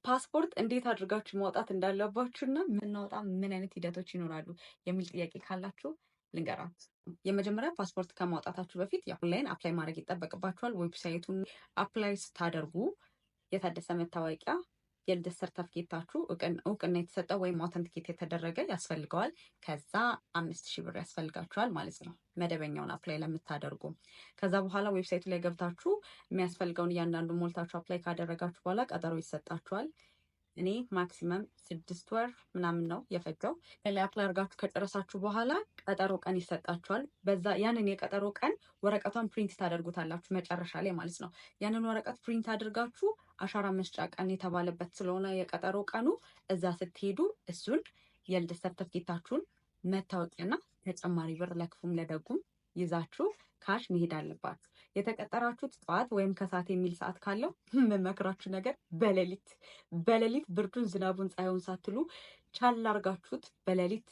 ፓስፖርት እንዴት አድርጋችሁ ማውጣት እንዳለባችሁና ምናወጣ ምን አይነት ሂደቶች ይኖራሉ የሚል ጥያቄ ካላችሁ ልንገራችሁ። የመጀመሪያ ፓስፖርት ከማውጣታችሁ በፊት ኦንላይን አፕላይ ማድረግ ይጠበቅባችኋል። ዌብሳይቱን አፕላይ ስታደርጉ የታደሰ መታወቂያ፣ የልደት ሰርተፍኬታችሁ እውቅና የተሰጠ ወይም አውተንቲኬት የተደረገ ያስፈልገዋል። ከዛ 5,000 ብር ያስፈልጋችኋል ማለት ነው፣ መደበኛውን አፕላይ ለምታደርጉ። ከዛ በኋላ ዌብሳይቱ ላይ ገብታችሁ የሚያስፈልገውን እያንዳንዱ ሞልታችሁ አፕላይ ካደረጋችሁ በኋላ ቀጠሮ ይሰጣችኋል። እኔ ማክሲመም 6 ወር ምናምን ነው የፈጀው። ላይ አፕላይ አድርጋችሁ ከጨረሳችሁ በኋላ ቀጠሮ ቀን ይሰጣችኋል። በዛ ያንን የቀጠሮ ቀን ወረቀቷን ፕሪንት ታደርጉታላችሁ መጨረሻ ላይ ማለት ነው። ያንን ወረቀት ፕሪንት አድርጋችሁ አሻራ መስጫ ቀን የተባለበት ስለሆነ የቀጠሮ ቀኑ እዛ ስትሄዱ እሱን የልደት ሰርተፍኬታችሁን፣ መታወቂያና ተጨማሪ ብር ለክፉም ለደጉም ይዛችሁ ካሽ መሄድ አለባችሁ። የተቀጠራችሁት ጠዋት ወይም ከሰዓት የሚል ሰዓት ካለው የምመክራችሁ ነገር በሌሊት ብርዱን፣ ዝናቡን፣ ፀሐዩን ሳትሉ ቻል አርጋችሁት በሌሊት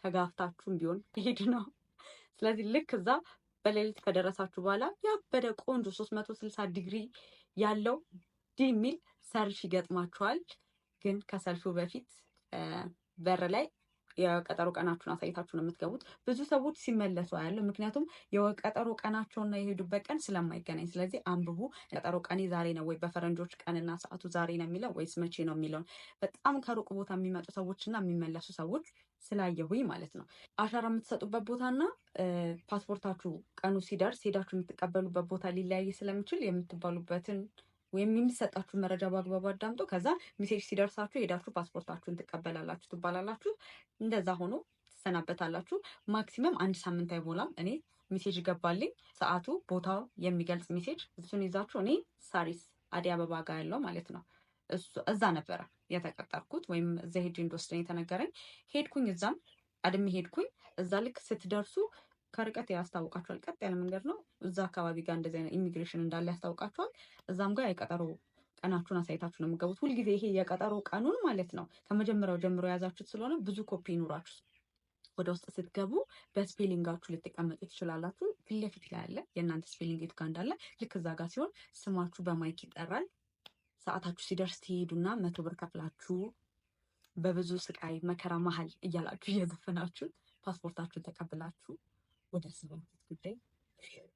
ተጋፍታችሁም ቢሆን ሄድ ነው። ስለዚህ ልክ እዛ በሌሊት ከደረሳችሁ በኋላ ያበደ ቆንጆ 360 ዲግሪ ያለው ዲ የሚል ሰልፍ ይገጥማችኋል። ግን ከሰልፉ በፊት በር ላይ የቀጠሮ ቀናችሁን አሳይታችሁ ነው የምትገቡት። ብዙ ሰዎች ሲመለሱ አያለሁ። ምክንያቱም የቀጠሮ ቀናቸውና የሄዱበት ቀን ስለማይገናኝ። ስለዚህ አንብቡ። ቀጠሮ ቀኔ ዛሬ ነው ወይ በፈረንጆች ቀንና ሰዓቱ ዛሬ ነው የሚለው ወይስ መቼ ነው የሚለውን በጣም ከሩቅ ቦታ የሚመጡ ሰዎችና የሚመለሱ ሰዎች ስላየሁኝ ማለት ነው። አሻራ የምትሰጡበት ቦታና ፓስፖርታችሁ ቀኑ ሲደርስ ሄዳችሁ የምትቀበሉበት ቦታ ሊለያይ ስለሚችል የምትባሉበትን ወይም የሚሰጣችሁ መረጃ በአግባቡ አዳምጦ ከዛ ሜሴጅ ሲደርሳችሁ ሄዳችሁ ፓስፖርታችሁን ትቀበላላችሁ ትባላላችሁ። እንደዛ ሆኖ ትሰናበታላችሁ። ማክሲመም 1 ሳምንት አይሞላም። እኔ ሜሴጅ ገባልኝ፣ ሰዓቱ ቦታው የሚገልጽ ሜሴጅ። እሱን ይዛችሁ እኔ ሳሪስ አዲስ አበባ ጋር ያለው ማለት ነው እዛ ነበረ የተቀጠርኩት ወይም እዛ ሄድ እንደወስደኝ የተነገረኝ። ሄድኩኝ፣ እዛም ቀድሜ ሄድኩኝ። እዛ ልክ ስትደርሱ ከርቀት ያስታውቃችኋል። ቀጥ ያለ መንገድ ነው። እዛ አካባቢ ጋር እንደዚህ አይነት ኢሚግሬሽን እንዳለ ያስታውቃችኋል። እዛም ጋር የቀጠሮ ቀናችሁን አሳይታችሁ ነው የምገቡት። ሁልጊዜ ይሄ የቀጠሮ ቀኑን ማለት ነው ከመጀመሪያው ጀምሮ የያዛችሁት ስለሆነ ብዙ ኮፒ ይኑራችሁ። ወደ ውስጥ ስትገቡ በስፔሊንጋችሁ ልትቀመጡ ትችላላችሁ። ፊት ለፊት ላይ ያለ የእናንተ ስፔሊንግ የቱ ጋር እንዳለ ልክ እዛ ጋር ሲሆን ስማችሁ በማይክ ይጠራል። ሰዓታችሁ ሲደርስ ትሄዱና 100 ብር ከፍላችሁ በብዙ ስቃይ መከራ መሀል እያላችሁ እየዘፈናችሁ ፓስፖርታችሁን ተቀብላችሁ ወደ ስበት ጉዳይ